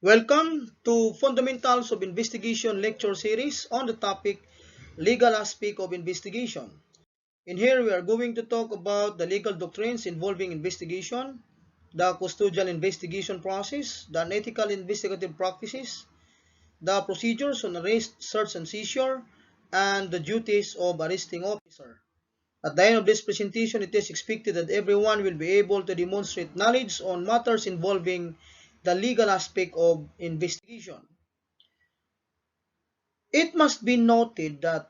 Welcome to Fundamentals of Investigation lecture series on the topic Legal Aspect of Investigation. In here, we are going to talk about the legal doctrines involving investigation, the custodial investigation process, the unethical investigative practices, the procedures on arrest, search, and seizure, and the duties of arresting officer. At the end of this presentation, it is expected that everyone will be able to demonstrate knowledge on matters involving the legal aspect of investigation. It must be noted that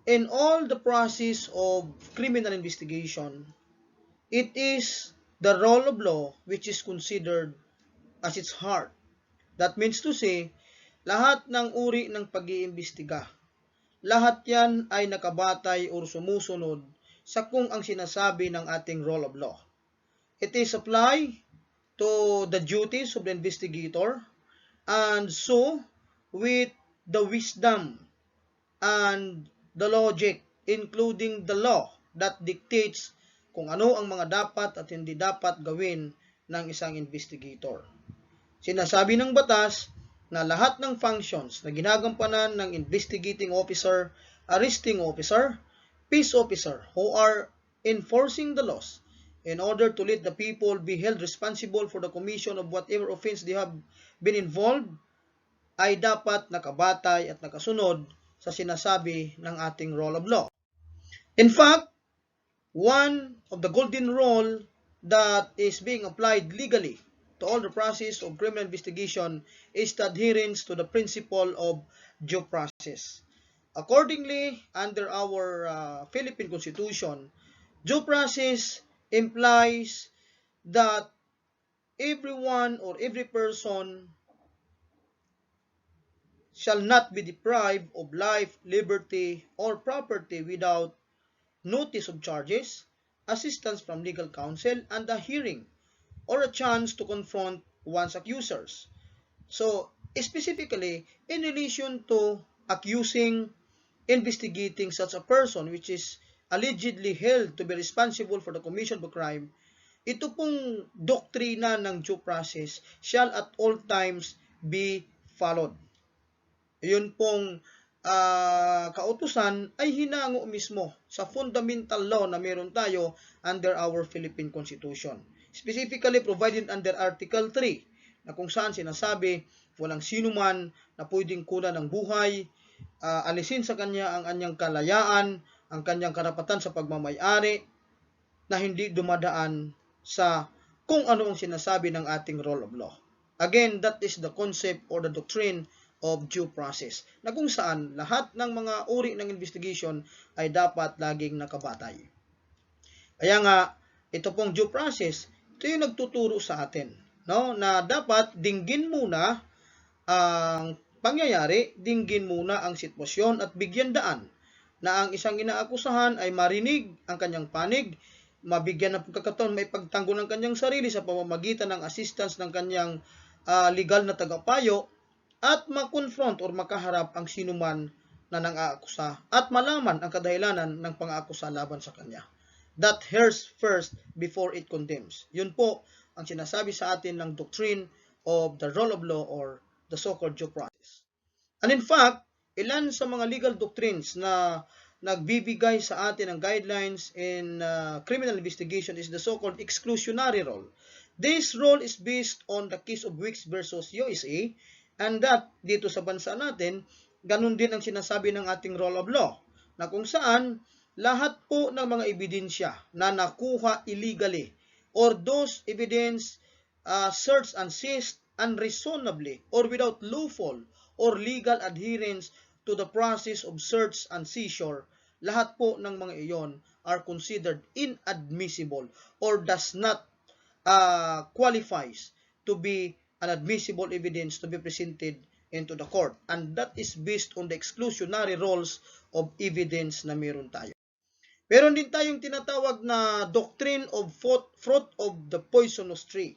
in all the process of criminal investigation, it is the rule of law which is considered as its heart. That means to say, lahat ng uri ng pag-iimbestiga, lahat yan ay nakabatay o sumusunod sa kung ang sinasabi ng ating rule of law. It is applied to the duties of the investigator, and so with the wisdom and the logic, including the law that dictates kung ano ang mga dapat at hindi dapat gawin ng isang investigator. Sinasabi ng batas na lahat ng functions na ginagampanan ng investigating officer, arresting officer, peace officer who are enforcing the laws in order to let the people be held responsible for the commission of whatever offense they have been involved ay dapat nakabatay at nakasunod sa sinasabi ng ating rule of law. In fact, one of the golden rule that is being applied legally to all the process of criminal investigation is the adherence to the principle of due process. Accordingly, under our Philippine Constitution, due process implies that everyone or every person shall not be deprived of life, liberty, or property without notice of charges, assistance from legal counsel, and a hearing or a chance to confront one's accusers. So, specifically, in relation to accusing, investigating such a person which is allegedly held to be responsible for the commission of a crime, ito pong doktrina ng due process shall at all times be followed. Yun pong kautusan ay hinango mismo sa fundamental law na meron tayo under our Philippine Constitution. Specifically provided under Article 3 na kung saan sinasabi walang sino man na pwedeng kunan ng buhay, alisin sa kanya ang anyang kalayaan, ang kanyang karapatan sa pagmamayari na hindi dumadaan sa kung ano ang sinasabi ng ating rule of law. Again, that is the concept or the doctrine of due process, na kung saan lahat ng mga uri ng investigation ay dapat laging nakabatay. Kaya nga, ito pong due process, ito yung nagtuturo sa atin, no? Na dapat dinggin muna ang pangyayari, dinggin muna ang sitwasyon at bigyan daan na ang isang inaakusahan ay marinig ang kanyang panig, mabigyan ng pagkakataon may pagtanggol ng kanyang sarili sa pamamagitan ng assistance ng kanyang legal na tagapayo, at makonfront or makaharap ang sinuman na nang-aakusa at malaman ang kadahilanan ng pang-aakusa laban sa kanya. That hears first before it condemns. Yun po ang sinasabi sa atin ng doctrine of the rule of law or the so-called due process. And in fact, ilan sa mga legal doctrines na nagbibigay sa atin ng guidelines in criminal investigation is the so-called exclusionary rule. This rule is based on the case of Wicks versus USA, and that dito sa bansa natin, ganun din ang sinasabi ng ating rule of law, na kung saan lahat po ng mga ebidensya na nakuha illegally or those evidence searched and seized unreasonably or without lawful or legal adherence to the process of search and seizure, lahat po ng mga iyon are considered inadmissible or does not qualifies to be an admissible evidence to be presented into the court. And that is based on the exclusionary rules of evidence na meron tayo. Meron din tayong tinatawag na doctrine of fruit of the poisonous tree.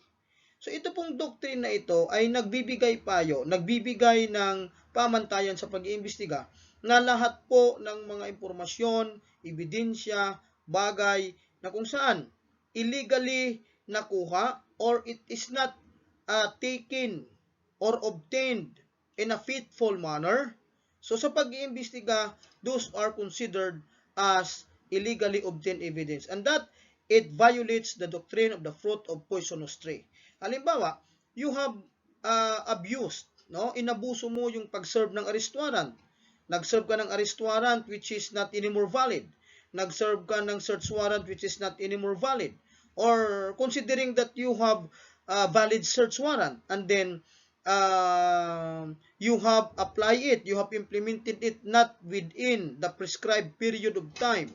So ito pong doctrine na ito ay nagbibigay payo, nagbibigay ng pamantayan sa pag-iimbestiga na lahat po ng mga impormasyon, ebidensya, bagay na kung saan illegally nakuha or it is not taken or obtained in a faithful manner. So sa pag-iimbestiga, those are considered as illegally obtained evidence, and that it violates the doctrine of the fruit of poisonous tree. Halimbawa, you have abused, no? Inabuso mo yung pag-serve ng arrest warrant. Nag-serve ka ng arrest warrant which is not anymore valid. Nag-serve ka ng search warrant which is not anymore valid. Or considering that you have a valid search warrant and then you have applied it, you have implemented it not within the prescribed period of time,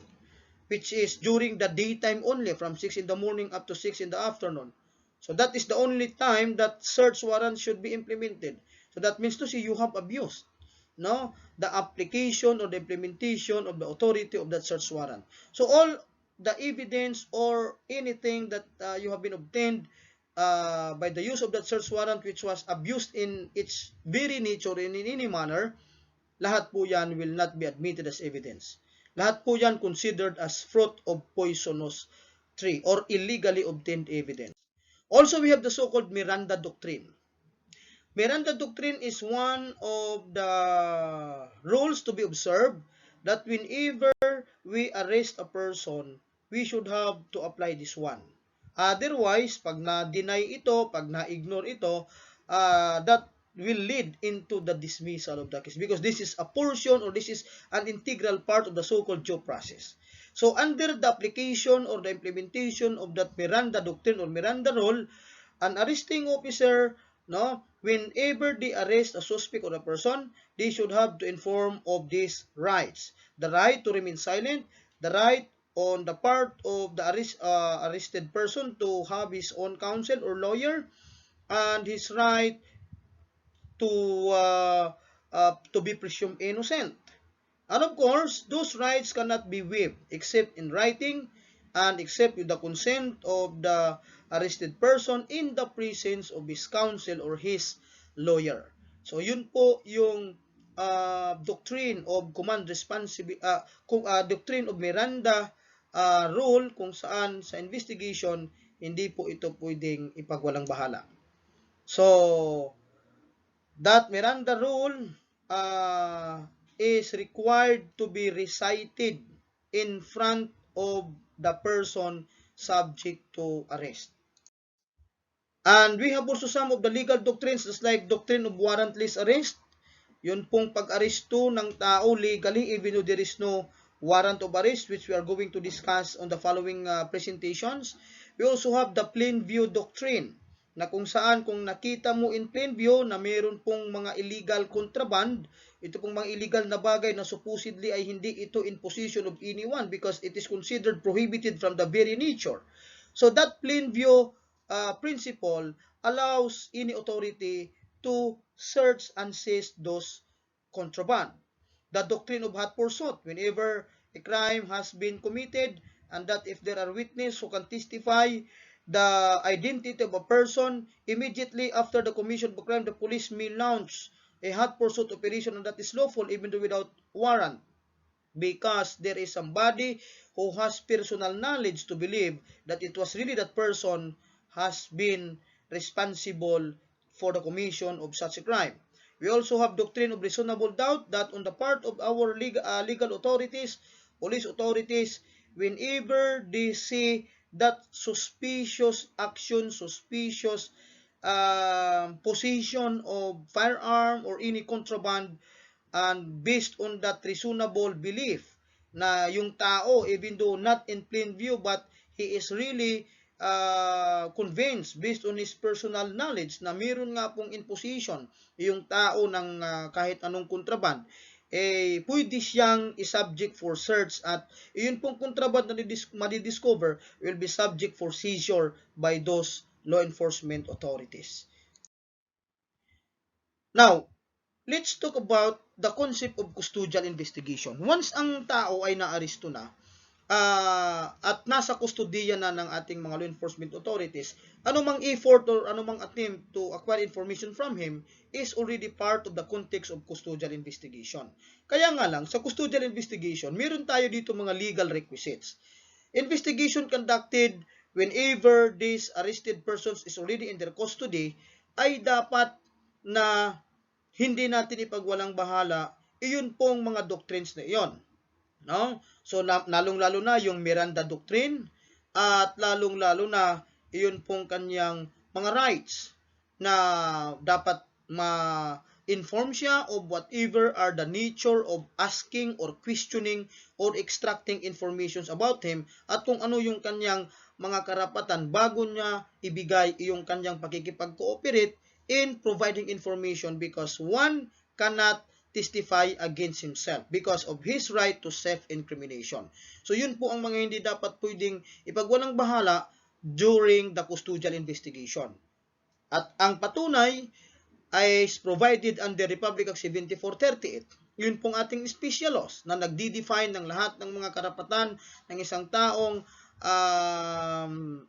which is during the daytime only, from 6 in the morning up to 6 in the afternoon. So that is the only time that search warrant should be implemented. So that means to say you have abused, no, the application or the implementation of the authority of that search warrant. So all the evidence or anything that you have been obtained by the use of that search warrant which was abused in its very nature and in any manner, lahat po yan will not be admitted as evidence. Lahat po yan considered as fruit of poisonous tree or illegally obtained evidence. Also, we have the so-called Miranda Doctrine. Miranda Doctrine is one of the rules to be observed that whenever we arrest a person, we should have to apply this one. Otherwise, pag na-deny ito, pag na-ignore ito, that will lead into the dismissal of the case because this is a portion or this is an integral part of the so-called due process. So, under the application or the implementation of that Miranda Doctrine or Miranda Rule, an arresting officer, no, whenever they arrest a suspect or a person, they should have to inform of these rights. The right to remain silent, the right on the part of the arrested person to have his own counsel or lawyer, and his right to be presumed innocent. And of course, those rights cannot be waived except in writing and except with the consent of the arrested person in the presence of his counsel or his lawyer. So yun po yung doctrine of command responsibility, doctrine of Miranda rule kung saan sa investigation hindi po ito pwedeng ipagwalang bahala. So that Miranda rule is required to be recited in front of the person subject to arrest. And we have also some of the legal doctrines just like doctrine of warrantless arrest. Yun pong pag-aresto ng tao legally even though there is no warrant of arrest, which we are going to discuss on the following presentations. We also have the plain view doctrine na kung saan kung nakita mo in plain view na mayroon pong mga illegal contraband, ito pong mga illegal na bagay na supposedly ay hindi ito in possession of anyone because it is considered prohibited from the very nature. So that plain view principle allows any authority to search and seize those contraband. The doctrine of hot pursuit, whenever a crime has been committed and that if there are witnesses who can testify the identity of a person, immediately after the commission of a crime, the police may launch a hot pursuit operation and that is lawful even though without warrant because there is somebody who has personal knowledge to believe that it was really that person has been responsible for the commission of such a crime. We also have doctrine of reasonable doubt that on the part of our legal authorities, police authorities, whenever they see that suspicious action, suspicious possession of firearm or any contraband, and based on that reasonable belief na yung tao, even though not in plain view, but he is really convinced based on his personal knowledge na mayroon nga pong in possession yung tao ng kahit anong contraband, pwede siyang i-subject for search at yun pong contraband na madidiscover will be subject for seizure by those law enforcement authorities. Now, let's talk about the concept of custodial investigation. Once ang tao ay naaresto na, at nasa kustodiya na ng ating mga law enforcement authorities, anumang effort or anumang attempt to acquire information from him is already part of the context of custodial investigation. Kaya nga lang, sa custodial investigation, meron tayo dito mga legal requisites. Investigation conducted whenever these arrested persons is already in their custody ay dapat na hindi natin ipagwalang bahala, iyon pong mga doctrines na iyon. No? So, lalong-lalo na yung Miranda Doctrine at lalong-lalo na iyon pong kanyang mga rights na dapat ma-inform siya of whatever are the nature of asking or questioning or extracting informations about him at kung ano yung kanyang mga karapatan bago niya ibigay yung kanyang pakikipag-cooperate in providing information because one cannot testify against himself because of his right to self-incrimination. So yun po ang mga hindi dapat pwedeng ipagwalang bahala during the custodial investigation. At ang patunay ay provided under Republic Act 7438. Yun pong ating special laws na nagdi-define ng lahat ng mga karapatan ng isang taong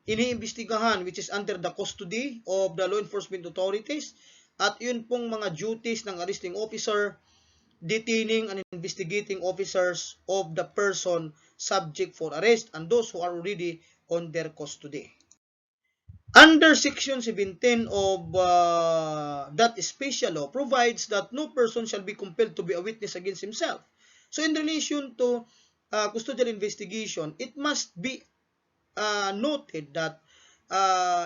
iniimbestigahan which is under the custody of the law enforcement authorities. At yun pong mga duties ng arresting officer, detaining and investigating officers of the person subject for arrest and those who are already on their custody. Under Section 17 of that special law provides that no person shall be compelled to be a witness against himself. So in relation to custodial investigation, it must be noted that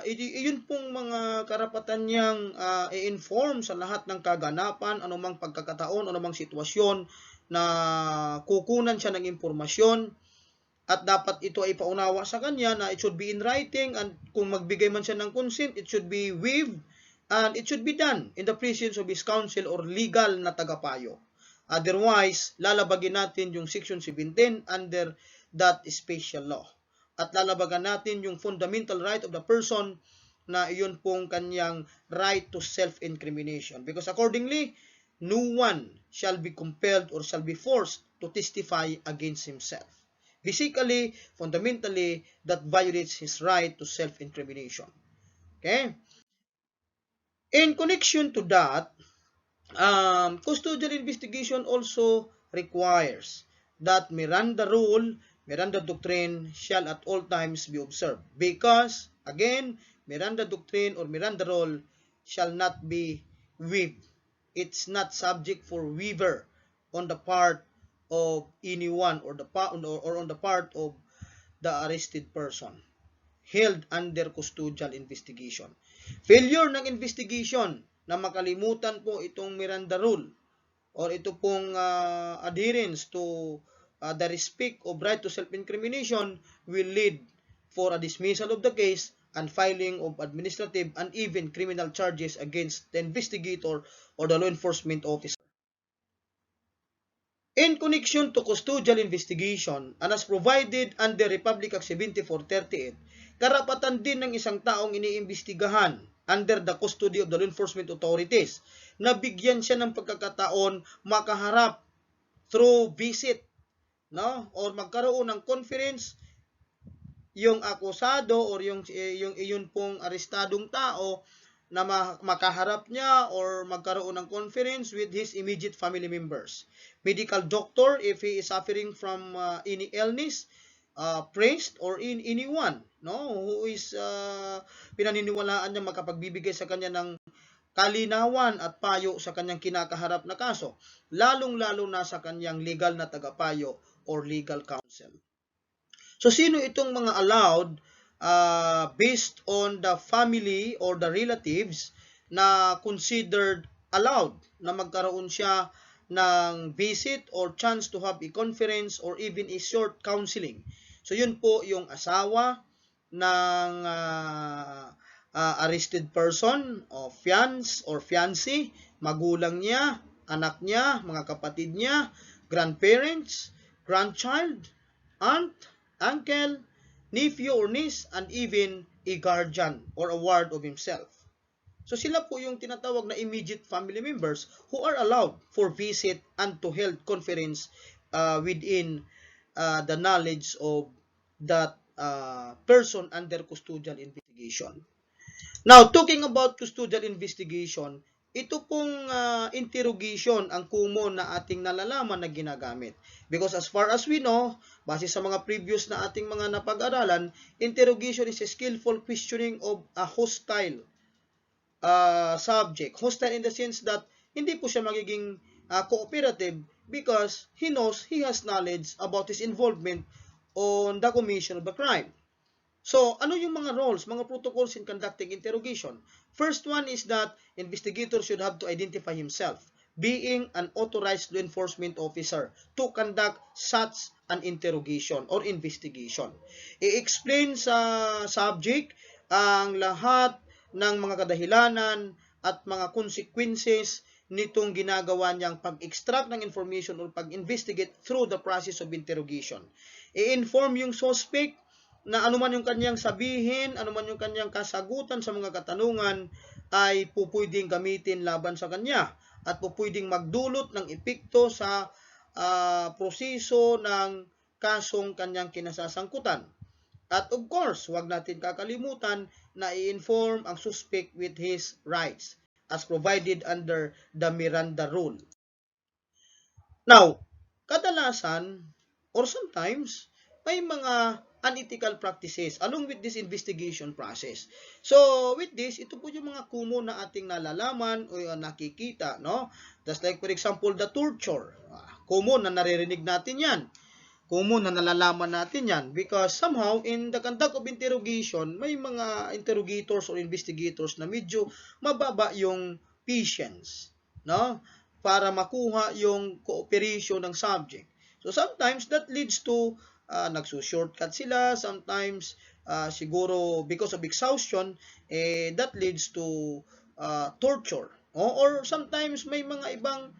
yun pong mga karapatan niyang i-inform sa lahat ng kaganapan, anumang pagkakataon, anumang sitwasyon na kukunan siya ng impormasyon at dapat ito ay paunawa sa kanya na it should be in writing and kung magbigay man siya ng consent, it should be waived and it should be done in the presence of his counsel or legal na tagapayo. Otherwise, lalabagin natin yung Section 17 under that special law. At lalabagan natin yung fundamental right of the person na iyon pong kanyang right to self-incrimination. Because accordingly, no one shall be compelled or shall be forced to testify against himself. Basically, fundamentally, that violates his right to self-incrimination. Okay? In connection to that, custodial investigation also requires that Miranda rule, Miranda doctrine shall at all times be observed because, again, Miranda doctrine or Miranda rule shall not be waived. It's not subject for waiver on the part of anyone or on the part of the arrested person held under custodial investigation. Failure ng investigation na makalimutan po itong Miranda rule or ito pong adherence to the respect of right to self-incrimination will lead for a dismissal of the case and filing of administrative and even criminal charges against the investigator or the law enforcement officer. In connection to custodial investigation and as provided under Republic Act 7438, karapatan din ng isang taong iniimbestigahan under the custody of the law enforcement authorities na bigyan siya ng pagkakataon makaharap through visit, no? Or magkaroon ng conference yung akusado or yung iyon pong arestadong tao na makaharap niya or magkaroon ng conference with his immediate family members. Medical doctor if he is suffering from any illness, priest or anyone, no, who is pinaniniwalaan niya makapagbibigay sa kanya ng kalinawan at payo sa kanyang kinakaharap na kaso, lalong-lalo na sa kanyang legal na tagapayo or legal counsel. So sino itong mga allowed based on the family or the relatives na considered allowed na magkaroon siya ng visit or chance to have a conference or even a short counseling. So yun po yung asawa ng arrested person o fiance or fiancé, magulang niya, anak niya, mga kapatid niya, grandparents, grandchild, aunt, uncle, nephew or niece, and even a guardian or a ward of himself. So sila po yung tinatawag na immediate family members who are allowed for visit and to hold conference within the knowledge of that person under custodial investigation. Now, talking about custodial investigation, ito pong interrogation ang common na ating nalalaman na ginagamit. Because as far as we know, base sa mga previous na ating mga napag-aralan, interrogation is a skillful questioning of a hostile subject. Hostile in the sense that hindi po siya magiging cooperative because he knows he has knowledge about his involvement on the commission of the crime. So, ano yung mga roles, mga protocols in conducting interrogation? First one is that investigator should have to identify himself, being an authorized law enforcement officer to conduct such an interrogation or investigation. I-explain sa subject ang lahat ng mga kadahilanan at mga consequences nitong ginagawa niyang pag-extract ng information or pag-investigate through the process of interrogation. I-inform yung suspect na anuman yung kanyang sabihin, anuman yung kanyang kasagutan sa mga katanungan ay pupwedeng gamitin laban sa kanya at pupwedeng magdulot ng epekto sa proseso ng kasong kanyang kinasasangkutan. At of course, huwag natin kakalimutan na i-inform ang suspect with his rights as provided under the Miranda Rule. Now, kadalasan or sometimes may mga unethical practices along with this investigation process. So, with this, ito po yung mga common na ating nalalaman o nakikita, no? Just like for example, the torture. Common na naririnig natin yan. Common na nalalaman natin yan because somehow in the conduct of interrogation, may mga interrogators or investigators na medyo mababa yung patience, no? Para makuha yung cooperation ng subject. So sometimes that leads to nagsushortcut sila, sometimes siguro because of exhaustion, that leads to torture. Or sometimes may mga ibang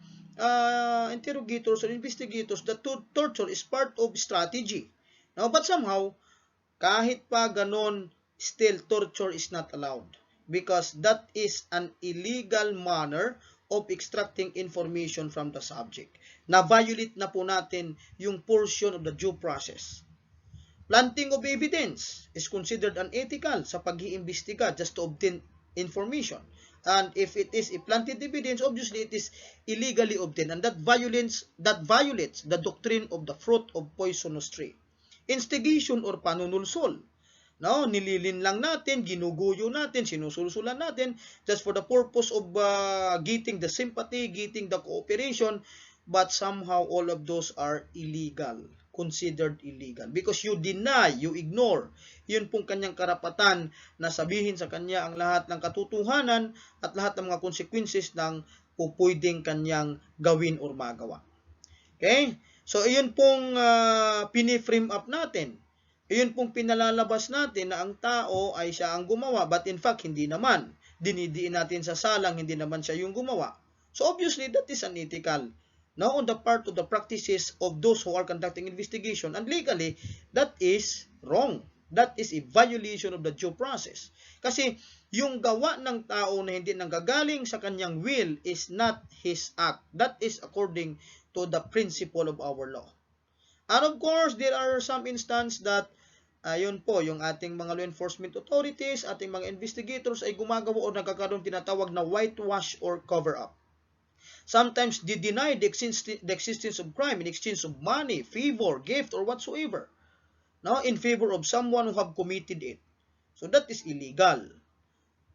interrogators or investigators that torture is part of strategy. Now, but somehow, kahit pa ganon, still torture is not allowed because that is an illegal manner of extracting information from the subject. Na-violate na po natin yung portion of the due process. Planting of evidence is considered unethical sa pag-iimbestiga just to obtain information. And if it is a planted evidence, obviously it is illegally obtained, and that violates the doctrine of the fruit of poisonous tree. Instigation or panunulsol. No, nililin lang natin, ginuguyo natin, sinusulsulan natin just for the purpose of getting the sympathy, getting the cooperation, but somehow all of those are illegal, considered illegal because you deny, you ignore yun pong kanyang karapatan na sabihin sa kanya ang lahat ng katotohanan at lahat ng mga consequences ng pupwedeng kanyang gawin or magawa. Okay? So, iyon pong piniframe up natin. Iyon pong pinalalabas natin na ang tao ay siya ang gumawa, but in fact, hindi naman. Dinidiin natin sa salang, hindi naman siya yung gumawa. So, obviously, that is unethical. Now, on the part of the practices of those who are conducting investigation, and legally, that is wrong. That is a violation of the due process. Kasi yung gawa ng tao na hindi nanggagaling sa kanyang will is not his act. That is according to the principle of our law. And of course, there are some instances that yun po, yung ating mga law enforcement authorities, ating mga investigators ay gumagawa o nagkakaroon tinatawag na whitewash or cover-up. Sometimes they deny the existence of crime in exchange of money, favor, gift, or whatsoever. No, in favor of someone who have committed it. So that is illegal.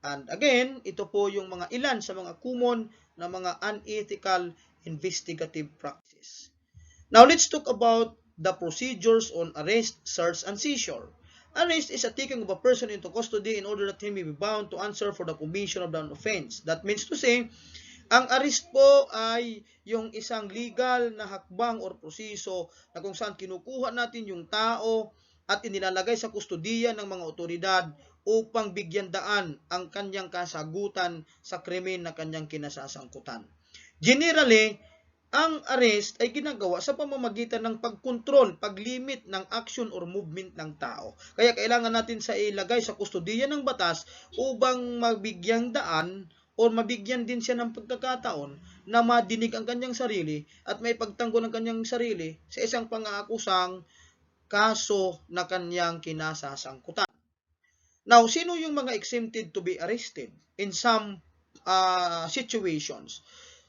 And again, ito po yung mga ilan sa mga common na mga unethical investigative practices. Now, let's talk about the procedures on arrest, search, and seizure. Arrest is a taking of a person into custody in order that he may be bound to answer for the commission of an offense. That means to say, ang arrest po ay yung isang legal na hakbang or proseso na kung saan kinukuha natin yung tao at inilalagay sa kustodiya ng mga otoridad upang bigyan daan ang kanyang kasagutan sa krimen na kanyang kinasasangkutan. Generally, ang arrest ay ginagawa sa pamamagitan ng pagkontrol, paglimit ng action or movement ng tao. Kaya kailangan natin sa ilagay sa kustodiya ng batas upang mabigyang daan o mabigyan din siya ng pagkakataon na madinig ang kanyang sarili at may pagtanggol ng kanyang sarili sa isang pang-aakusang kaso na kanyang kinasasangkutan. Now, sino yung mga exempted to be arrested in some situations?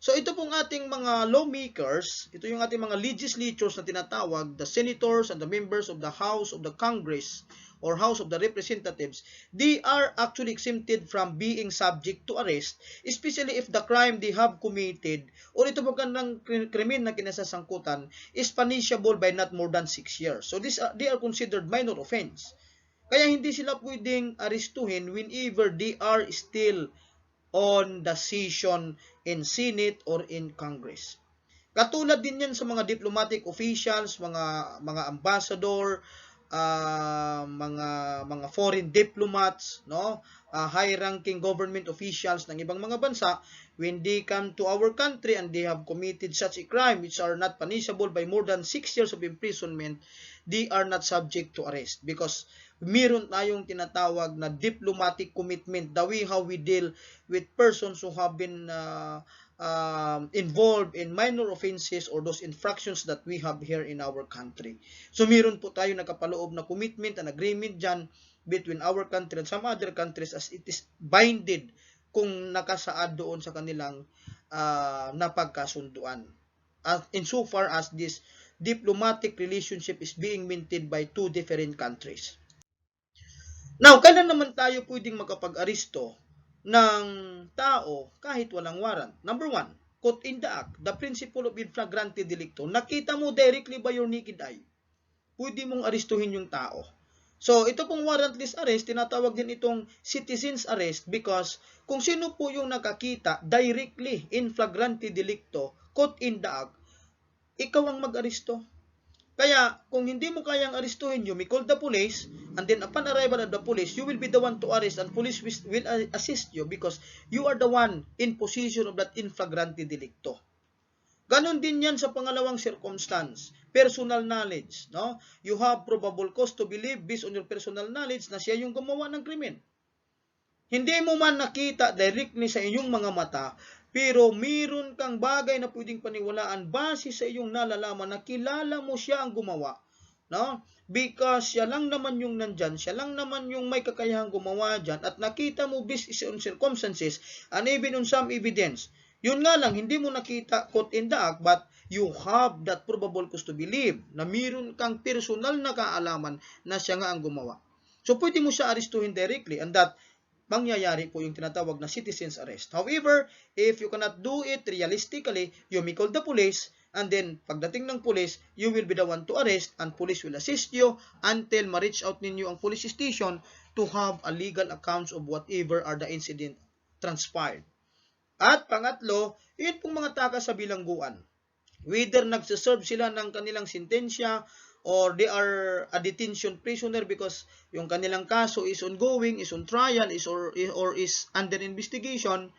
So ito pong ating mga lawmakers, ito yung ating mga legislatures na tinatawag, the senators and the members of the House of the Congress or House of the Representatives, they are actually exempted from being subject to arrest, especially if the crime they have committed or ito pong ng krimen na kinasasangkutan is punishable by not more than 6 years. So they are considered minor offense. Kaya hindi sila pwedeng arestuhin whenever they are still on the session in Senate or in Congress. Katulad din yan sa mga diplomatic officials, mga ambassador, mga foreign diplomats, no? High-ranking government officials ng ibang mga bansa, when they come to our country and they have committed such a crime which are not punishable by more than 6 years of imprisonment, they are not subject to arrest because meron tayong tinatawag na diplomatic commitment, the way how we deal with persons who have been involved in minor offenses or those infractions that we have here in our country. So meron po tayo nakapaloob na commitment and agreement dyan between our country and some other countries as it is binded kung nakasaad doon sa kanilang napagkasunduan. Insofar as this diplomatic relationship is being maintained by two different countries. Now, kailan naman tayo pwedeng makapag-aristo ng tao kahit walang warrant? Number 1, caught in the act, the principle of in flagrante delicto. Nakita mo directly by your naked eye, pwede mong aristuhin yung tao. So, ito pong warrantless arrest, tinatawag din itong citizen's arrest because kung sino po yung nakakita directly in flagrante delicto, caught in the act, ikaw ang mag-aristo. Kaya, kung hindi mo kayang aristuhin, you may call the police, and then upon arrival of the police, you will be the one to arrest, and police will assist you because you are the one in possession of that in flagrante delicto. Ganon din yan sa pangalawang circumstance, personal knowledge. No? You have probable cause to believe based on your personal knowledge na siya yung gumawa ng krimen. Hindi mo man nakita directly sa inyong mga mata, pero meron kang bagay na pwedeng paniwalaan base sa iyong nalalaman na kilala mo siya ang gumawa. No? Because siya lang naman yung nandyan, siya lang naman yung may kakayahang gumawa dyan, at nakita mo based on circumstances and even on some evidence. Yun nga lang, hindi mo nakita caught in the act, but you have that probable cause to believe na meron kang personal na kaalaman na siya nga ang gumawa. So pwede mo siya aristuhin directly, and that mangyayari po yung tinatawag na citizen's arrest. However, if you cannot do it realistically, you may call the police, and then pagdating ng police, you will be the one to arrest, and police will assist you until ma-reach out ninyo ang police station to have a legal accounts of whatever are the incident transpired. At pangatlo, yun pong mga takas sa bilangguan. Whether nagsaserve sila ng kanilang sentensya or they are a detention prisoner because yung kanilang kaso is ongoing, is on trial, or is under investigation,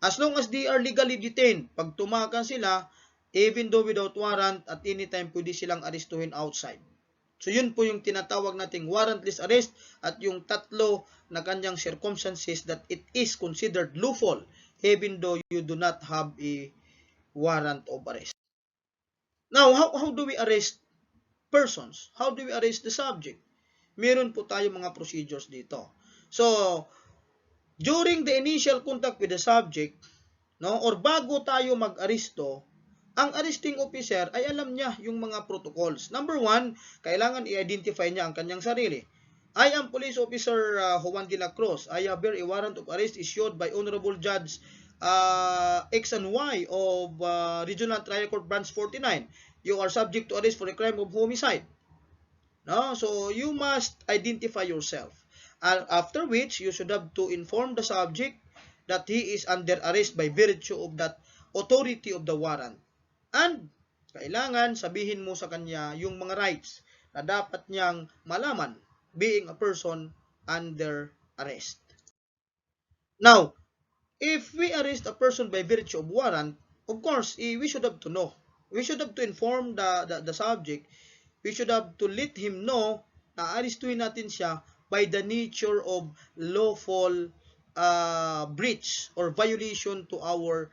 as long as they are legally detained, pag tumakan sila, even though without warrant, at any time pwede silang arestuhin outside. So yun po yung tinatawag nating warrantless arrest at yung tatlo na kanyang circumstances that it is considered lawful even though you do not have a warrant of arrest. Now, how do we arrest persons? How do we arrest the subject? Meron po tayo mga procedures dito. So, during the initial contact with the subject, no, or bago tayo mag-aristo, ang arresting officer ay alam niya yung mga protocols. Number 1, kailangan i-identify niya ang kanyang sarili. I am Police Officer Juan de la Cruz. I have a warrant of arrest issued by Honorable Judge X and Y of Regional Trial Court Branch 49. You are subject to arrest for a crime of homicide. No? So, you must identify yourself. After which, you should have to inform the subject that he is under arrest by virtue of that authority of the warrant. And, kailangan sabihin mo sa kanya yung mga rights na dapat niyang malaman being a person under arrest. Now, if we arrest a person by virtue of warrant, of course, we should have to know. We should have to inform the subject. We should have to let him know na arestuhin natin siya by the nature of lawful breach or violation to our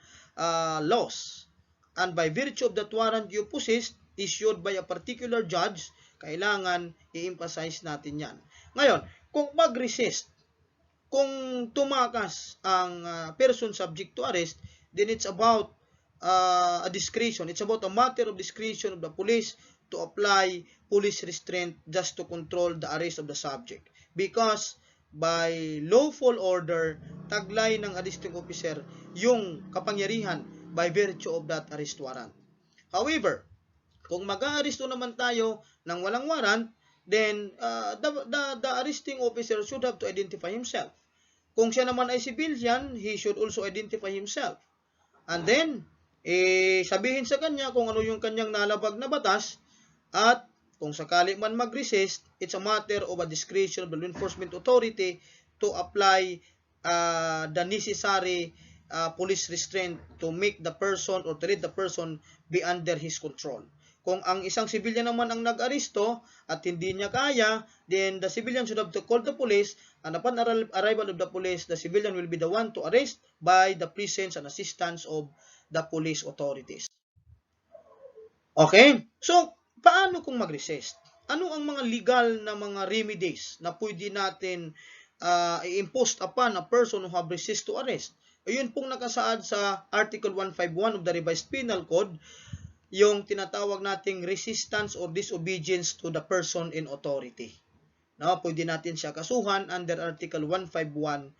laws. And by virtue of that warrant you possess, issued by a particular judge, kailangan i-emphasize natin yan. Ngayon, kung mag-resist, kung tumakas ang person subject to arrest, then it's about a discretion. It's about a matter of discretion of the police to apply police restraint just to control the arrest of the subject. Because by lawful order, taglay ng arresting officer yung kapangyarihan by virtue of that arrest warrant. However, kung mag-aaresto naman tayo ng walang warrant, then the arresting officer should have to identify himself. Kung siya naman ay civilian, he should also identify himself. And then, sabihin sa kanya kung ano yung kanyang nalabag na batas, at kung sakali man mag-resist, it's a matter of a discretion of the law enforcement authority to apply the necessary police restraint to make the person or to let the person be under his control. Kung ang isang civilian naman ang nag-aresto at hindi niya kaya, then the civilian should have to call the police, and upon arrival of the police, the civilian will be the one to arrest by the presence and assistance of the police authorities. Okay? So, paano kung mag-resist? Ano ang mga legal na mga remedies na pwede natin i-impose upon a person who have resist to arrest? Ayun pong nakasaad sa Article 151 of the Revised Penal Code, yung tinatawag nating resistance or disobedience to the person in authority. No, pwede natin siya kasuhan under Article 151,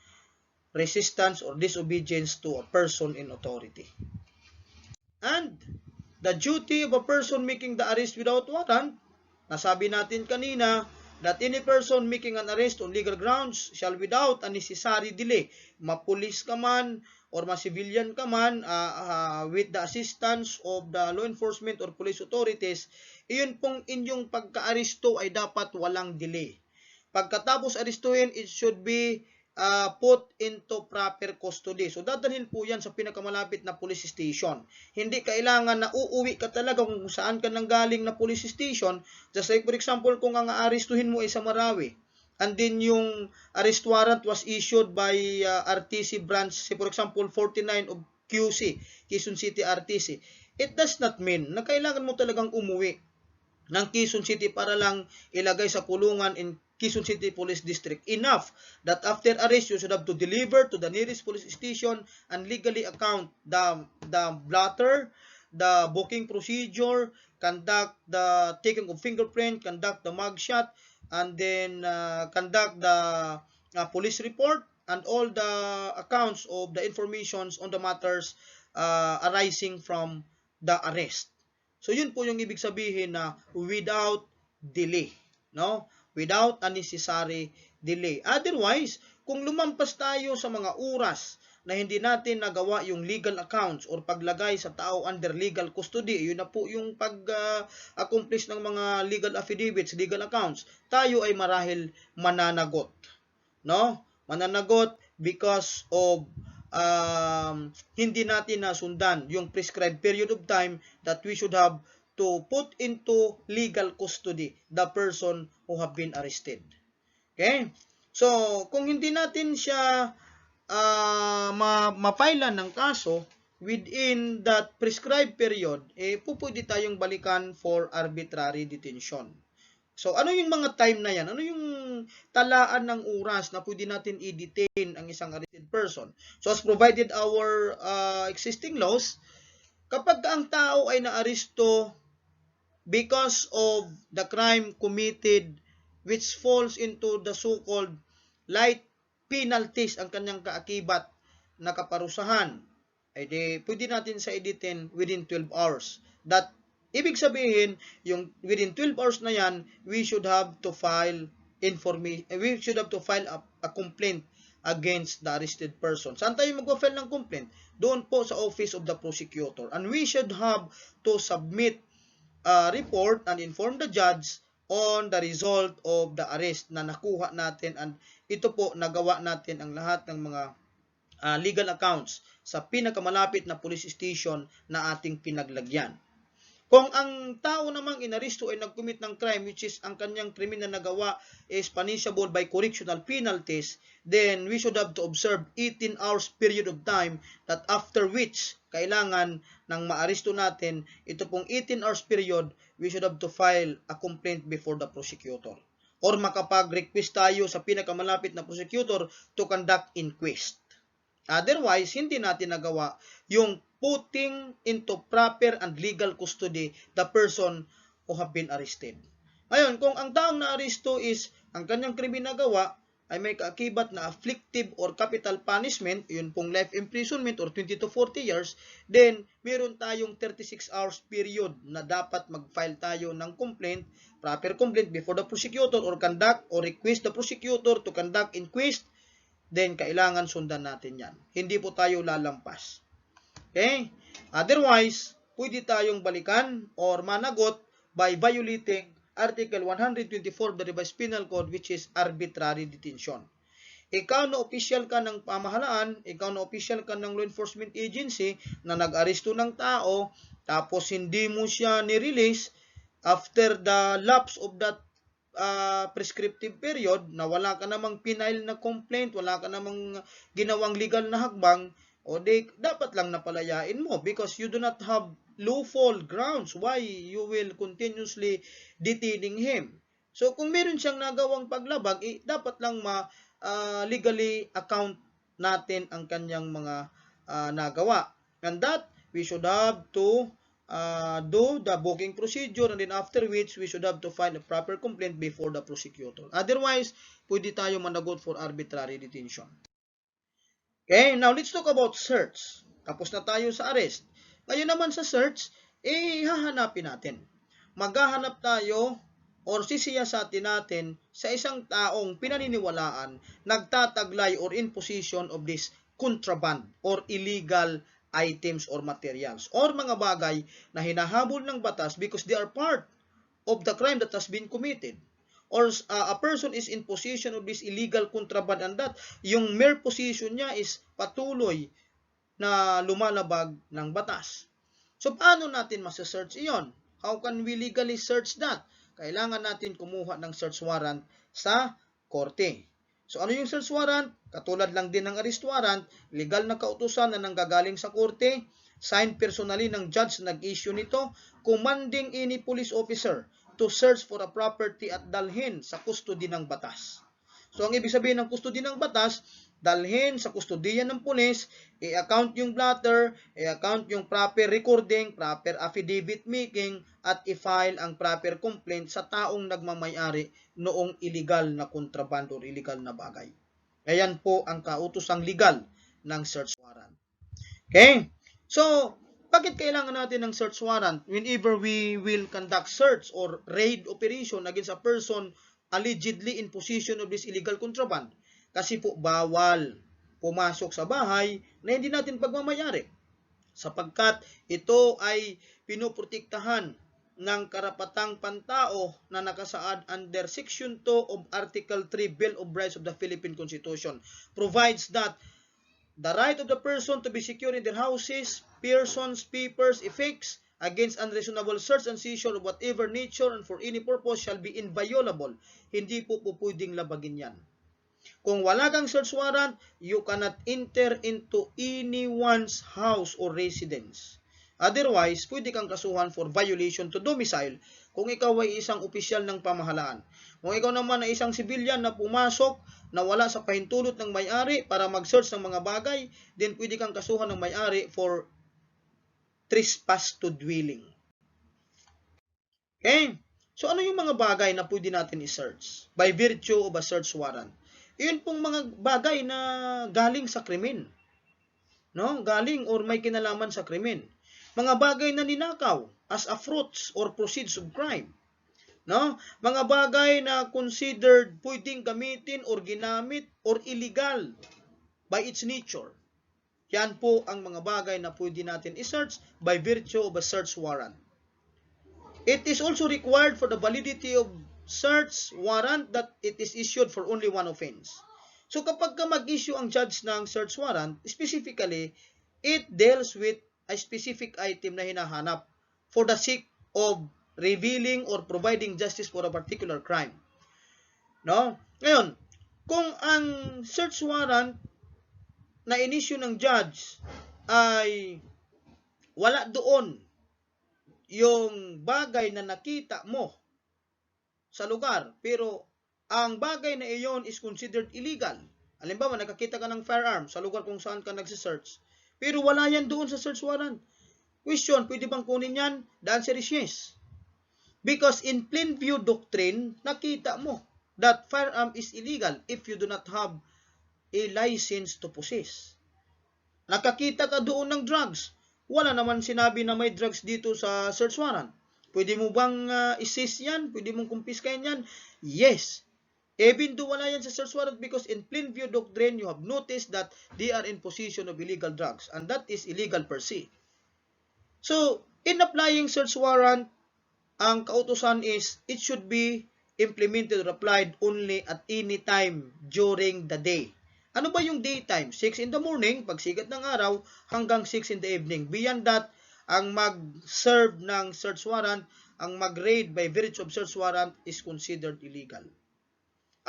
resistance or disobedience to a person in authority. And the duty of a person making the arrest without warrant, nasabi natin kanina, that any person making an arrest on legal grounds shall without unnecessary delay, mapulis ka man or ma-civilian ka man, with the assistance of the law enforcement or police authorities, iyon pong inyong pagka-aresto ay dapat walang delay. Pagkatapos arestuhin, it should be put into proper custody. So, dadalhin po yan sa pinakamalapit na police station. Hindi kailangan na uuwi ka talaga kung saan ka nanggaling na police station. Just like, for example, kung ang aarestuhin mo ay sa Marawi, and then yung arrest warrant was issued by RTC branch, say for example, 49 of QC, Quezon City RTC. It does not mean na kailangan mo talagang umuwi ng Quezon City para lang ilagay sa kulungan in Quezon City Police District. Enough that after arrest, you should have to deliver to the nearest police station and legally account the blotter, the booking procedure, conduct the taking of fingerprint, conduct the mugshot, and then conduct the police report and all the accounts of the informations on the matters arising from the arrest. So, yun po yung ibig sabihin na without delay. No? Without unnecessary delay. Otherwise, kung lumampas tayo sa mga oras na hindi natin nagawa yung legal accounts or paglagay sa tao under legal custody, yun na po yung pag-accomplish ng mga legal affidavits, legal accounts, tayo ay marahil mananagot. No? Mananagot because of hindi natin nasundan yung prescribed period of time that we should have to put into legal custody the person who have been arrested. Okay? So, kung hindi natin siya mapailan ng kaso within that prescribed period, pupwede tayong balikan for arbitrary detention. So, ano yung mga time na yan? Ano yung talaan ng oras na pwede natin i-detain ang isang arrested person? So, as provided our existing laws, kapag ang tao ay naaresto because of the crime committed which falls into the so-called light penalties ang kanyang kaakibat na kaparusahan, ay pwede natin sa i-detain within 12 hours. That ibig sabihin, yung within 12 hours na yan, we should have to file a complaint against the arrested person. Saan tayo mag-file ng complaint? Doon po sa office of the prosecutor. And we should have to submit a report and inform the judge on the result of the arrest na nakuha natin, and ito po nagawa natin ang lahat ng mga legal accounts sa pinakamalapit na police station na ating pinaglagyan. Kung ang tao namang inaresto ay nag-commit ng crime which is ang kanyang krimen na nagawa is punishable by correctional penalties, then we should have to observe 18 hours period of time, that after which kailangan ng maaresto natin, ito pong 18 hours period, we should have to file a complaint before the prosecutor. Or makapag-request tayo sa pinakamalapit na prosecutor to conduct inquest. Otherwise, hindi natin nagawa yung putting into proper and legal custody the person who have been arrested. Ngayon, kung ang taong naaresto is ang kanyang krimen na gawa ay may kaakibat na afflictive or capital punishment, yun pong life imprisonment or 20 to 40 years, then meron tayong 36 hours period na dapat mag-file tayo ng complaint, proper complaint before the prosecutor or conduct or request the prosecutor to conduct inquest, then kailangan sundan natin yan. Hindi po tayo lalampas. Okay? Otherwise, pwede tayong balikan or managot by violating Article 124 of the Revised Penal Code, which is arbitrary detention. Ikaw na official ka ng pamahalaan, ikaw na official ka ng law enforcement agency na nag-aresto ng tao, tapos hindi mo siya ni-release after the lapse of that prescriptive period, na wala ka namang pinail na complaint, wala ka namang ginawang legal na hakbang, o dapat lang napalayain mo because you do not have lawful grounds why you will continuously detaining him. So kung meron siyang nagawang paglabag, dapat lang legally account natin ang kanyang mga nagawa. And that we should have to do the booking procedure, and then after which we should have to file a proper complaint before the prosecutor. Otherwise, pwede tayo managot for arbitrary detention. Okay, now let's talk about search. Tapos na tayo sa arrest. Ngayon naman sa search, hahanapin natin. Maghahanap tayo or sisiyasatin natin sa isang taong pinaniniwalaan, nagtataglay or in possession of this contraband or illegal items or materials or mga bagay na hinahabol ng batas because they are part of the crime that has been committed. Or a person is in possession of this illegal contraband, and that yung mere possession niya is patuloy na lumalabag ng batas. So paano natin masasearch iyon? How can we legally search that? Kailangan natin kumuha ng search warrant sa korte. So ano yung search warrant? Katulad lang din ng arrest warrant, legal na kautusan na nanggagaling sa korte, signed personally ng judge na nag-issue nito, commanding any police officer to search for a property at dalhin sa custody ng batas. So ang ibig sabihin ng custody ng batas, dalhin sa kustodiya ng pulis, i-account yung blotter, i-account yung proper recording, proper affidavit making, at i-file ang proper complaint sa taong nagmamayari noong illegal na kontraband or illegal na bagay. Ayan po ang kautosang legal ng search warrant. Okay? So, bakit kailangan natin ng search warrant whenever we will conduct search or raid operation against a person allegedly in possession of this illegal contraband? Kasi po bawal pumasok sa bahay na hindi natin pagmamayari, sapagkat ito ay pinoprotektahan ng karapatang pantao na nakasaad under Section 2 of Article 3 Bill of Rights of the Philippine Constitution, provides that the right of the person to be secure in their houses, persons, papers, effects, against unreasonable search and seizure of whatever nature and for any purpose shall be inviolable. Hindi po pwedeng labagin yan. Kung wala kang search warrant, you cannot enter into anyone's house or residence. Otherwise, pwede kang kasuhan for violation to domicile kung ikaw ay isang opisyal ng pamahalaan. Kung ikaw naman ay isang civilian na pumasok na wala sa pahintulot ng may-ari para mag-search ng mga bagay, then pwede kang kasuhan ng may-ari for trespass to dwelling. Okay? So ano yung mga bagay na pwede natin i-search by virtue of a search warrant? Yun pong mga bagay na galing sa krimen. No? Galing or may kinalaman sa krimen. Mga bagay na ninakaw as a fruits or proceeds of crime. No? Mga bagay na considered pwedeng gamitin or ginamit or illegal by its nature. Yan po ang mga bagay na pwede natin i-search by virtue of a search warrant. It is also required for the validity of search warrant that it is issued for only one offense. So kapag mag-issue ang judge ng search warrant, specifically, it deals with a specific item na hinahanap for the sake of revealing or providing justice for a particular crime. No? Ngayon, kung ang search warrant na in-issue ng judge ay wala doon yung bagay na nakita mo sa lugar, pero ang bagay na iyon is considered illegal. Halimbawa, nakakita ka ng firearm sa lugar kung saan ka nagsisearch, Pero wala yan doon sa search warrant. Question, pwede bang kunin yan? The answer is yes. Because in plain view doctrine, nakita mo that firearm is illegal if you do not have a license to possess. Nakakita ka doon ng drugs. Wala naman sinabi na may drugs dito sa search warrant. Pwede mo bang i-seize yan? Pwede mong kumpiskahin yan? Yes. Even though wala yan sa search warrant, because in plain view doctrine, you have noticed that they are in possession of illegal drugs, and that is illegal per se. So, in applying search warrant, ang kautusan is it should be implemented or applied only at any time during the day. Ano ba yung daytime? 6 in the morning, pag sigat ng araw, hanggang 6 in the evening. Beyond that, ang mag-serve ng search warrant, ang mag-raid by virtue of search warrant is considered illegal.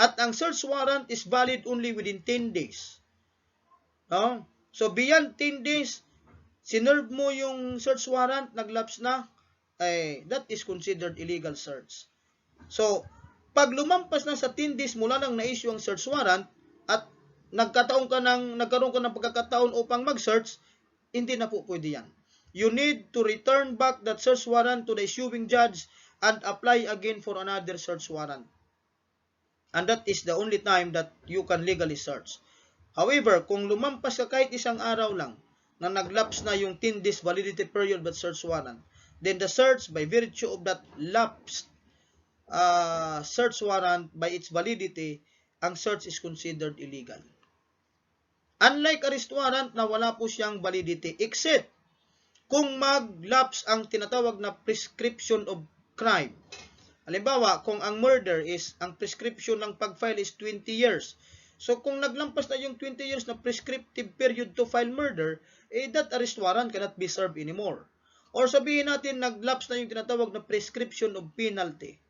At ang search warrant is valid only within 10 days. No? So, beyond 10 days, sinerve mo yung search warrant, naglapse na, that is considered illegal search. So, pag lumampas na sa 10 days mula nang na-issue ang search warrant at nagkaroon ka ng pagkakataon upang mag-search, hindi na po pwede yan. You need to return back that search warrant to the issuing judge and apply again for another search warrant. And that is the only time that you can legally search. However, kung lumampas ka kahit isang araw lang na naglapse na yung 10 days validity period of search warrant, then the search by virtue of that lapsed search warrant by its validity, ang search is considered illegal. Unlike arrest warrant na wala po siyang validity except kung mag-lapse ang tinatawag na prescription of crime. Halimbawa, kung ang murder is, ang prescription ng pag-file is 20 years. So, kung naglampas na yung 20 years na prescriptive period to file murder, that arrest warrant cannot be served anymore. Or sabihin natin, nag-lapse na yung tinatawag na prescription of penalty.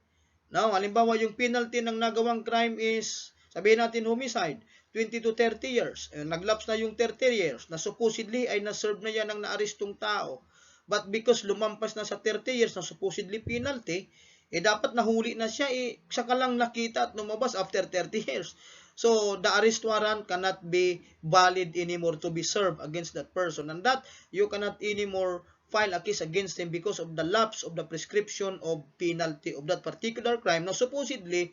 Now, halimbawa, yung penalty ng nagawang crime is, sabihin natin, homicide, 20 to 30 years. Nag-lapse na yung 30 years na supposedly ay na-serve na yan ng na-arrestong tao. But because lumampas na sa 30 years na supposedly penalty, dapat nahuli na siya, saka lang nakita at lumabas after 30 years. So, the arrest warrant cannot be valid anymore to be served against that person. And that, you cannot anymore file a case against him because of the lapse of the prescription of penalty of that particular crime na supposedly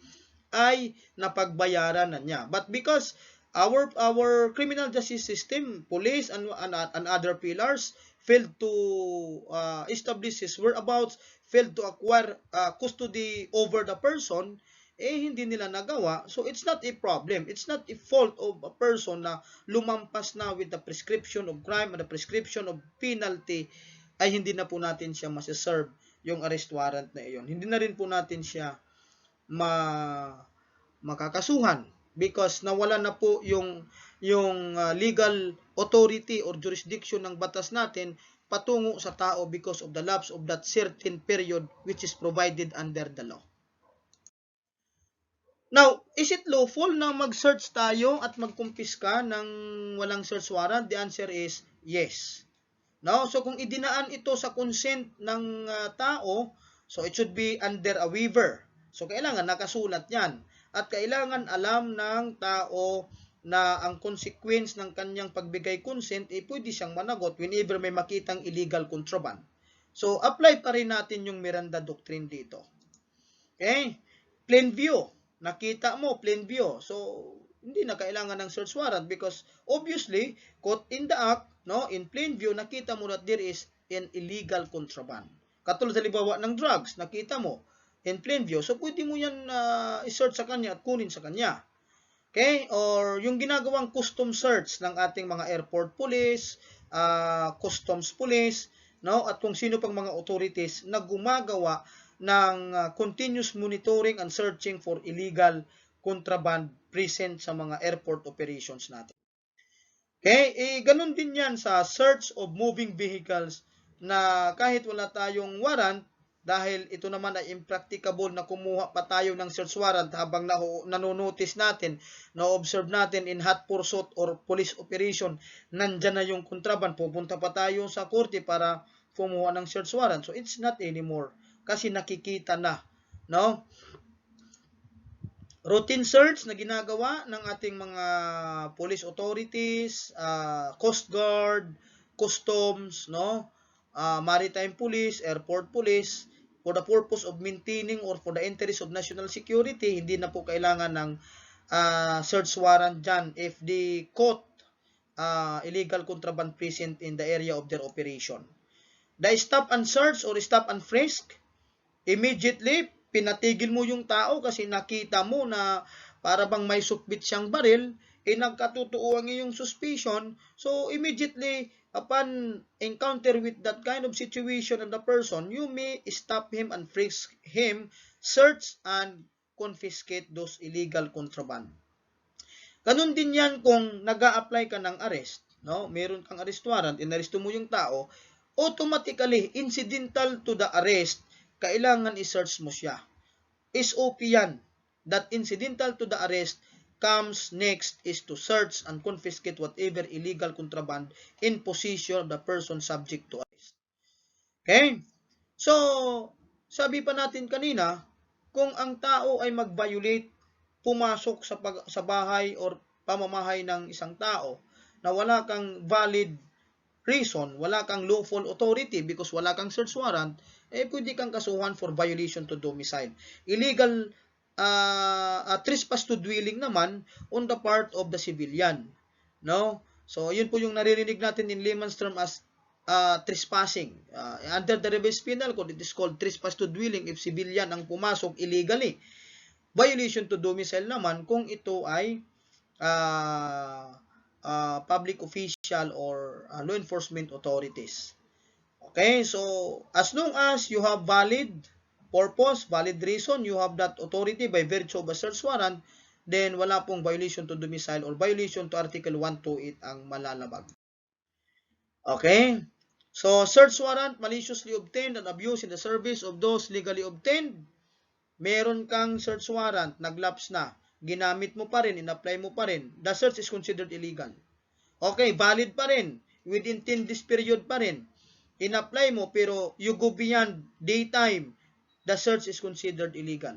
ay napagbayaran na niya. But because our criminal justice system, police and other pillars failed to establish his whereabouts, failed to acquire custody over the person, hindi nila nagawa. So, it's not a problem. It's not a fault of a person na lumampas na with the prescription of crime and the prescription of penalty, ay hindi na po natin siya masiserve yung arrest warrant na iyon. Hindi na rin po natin siya makakasuhan because nawala na po yung legal authority or jurisdiction ng batas natin patungo sa tao because of the lapse of that certain period which is provided under the law. Now, is it lawful na mag-search tayo at magkumpiska ng walang search warrant? The answer is yes. No? So, kung idinaan ito sa consent ng tao, so it should be under a waiver. So, kailangan nakasulat yan. At kailangan alam ng tao na ang consequence ng kanyang pagbigay consent, pwede siyang managot whenever may makitang illegal contraband. So, apply pa rin natin yung Miranda Doctrine dito. Okay? Plain view. Nakita mo, plain view. So, hindi na kailangan ng search warrant because obviously, caught in the act, no, in plain view, nakita mo that there is an illegal contraband. Katulad sa libawa ng drugs, nakita mo in plain view. So, pwede mo yan i-search sa kanya at kunin sa kanya. Okay? Or yung ginagawang custom search ng ating mga airport police, customs police, no, at kung sino pang mga authorities na gumagawa ng continuous monitoring and searching for illegal contraband present sa mga airport operations natin. Okay, ganun din yan sa search of moving vehicles na kahit wala tayong warrant, dahil ito naman ay impracticable na kumuha pa tayo ng search warrant habang nanonotice natin, na-observe natin in hot pursuit or police operation, nandyan na yung contraband, pupunta pa tayo sa korte para kumuha ng search warrant. So, it's not anymore kasi nakikita na, no? Routine search na ginagawa ng ating mga police authorities, Coast Guard, customs, no, maritime police, airport police, for the purpose of maintaining or for the interest of national security, hindi na po kailangan ng search warrant dyan if they caught illegal contraband present in the area of their operation. The stop and search or stop and frisk, immediately, pinatigil mo yung tao kasi nakita mo na para bang may sukbit siyang baril, nagkatotoo ang iyong suspicion. So, immediately, upon encounter with that kind of situation of the person, you may stop him and frisk him, search and confiscate those illegal contraband. Ganun din yan kung nag-a-apply ka ng arrest, no? Meron kang arrest warrant, inaresto mo yung tao, automatically, incidental to the arrest, kailangan i-search mo siya. SOP yan. That incidental to the arrest comes next is to search and confiscate whatever illegal contraband in possession of the person subject to arrest. Okay? So, sabi pa natin kanina, kung ang tao ay mag-violate, pumasok sa bahay or pamamahay ng isang tao na wala kang valid reason, wala kang lawful authority because wala kang search warrant, pwede kang kasuhan for violation to domicile. Illegal trespass to dwelling naman on the part of the civilian. No? So, yun po yung naririnig natin in layman's term as trespassing. Under the revised penal code, it is called trespass to dwelling if civilian ang pumasok illegally. Violation to domicile naman kung ito ay public official or law enforcement authorities. Okay, so as long as you have valid purpose, valid reason, you have that authority by virtue of a search warrant, then wala pong violation to domicile or violation to Article 128 ang malalabag. Okay, so search warrant maliciously obtained and abused in the service of those legally obtained. Meron kang search warrant, naglapse na, ginamit mo pa rin, in-apply mo pa rin, the search is considered illegal. Okay, valid pa rin, within 10 days period pa rin, in-apply mo pero you go beyond daytime, the search is considered illegal.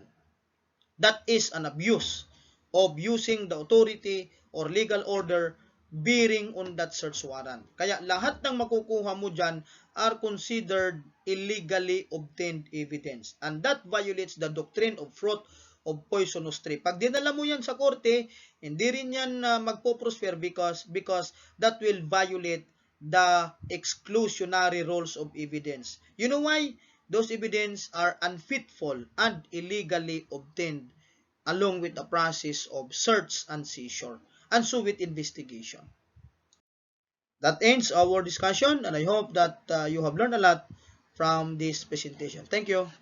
That is an abuse of using the authority or legal order bearing on that search warrant. Kaya lahat ng makukuha mo dyan are considered illegally obtained evidence. And that violates the doctrine of fruit of poisonous tree. Pag dinala mo yan sa korte, hindi rin yan magpo-prosper because that will violate the exclusionary rules of evidence. You know why? Those evidence are unfitful and illegally obtained along with the process of search and seizure, and so with investigation. That ends our discussion, and I hope that you have learned a lot from this presentation. Thank you.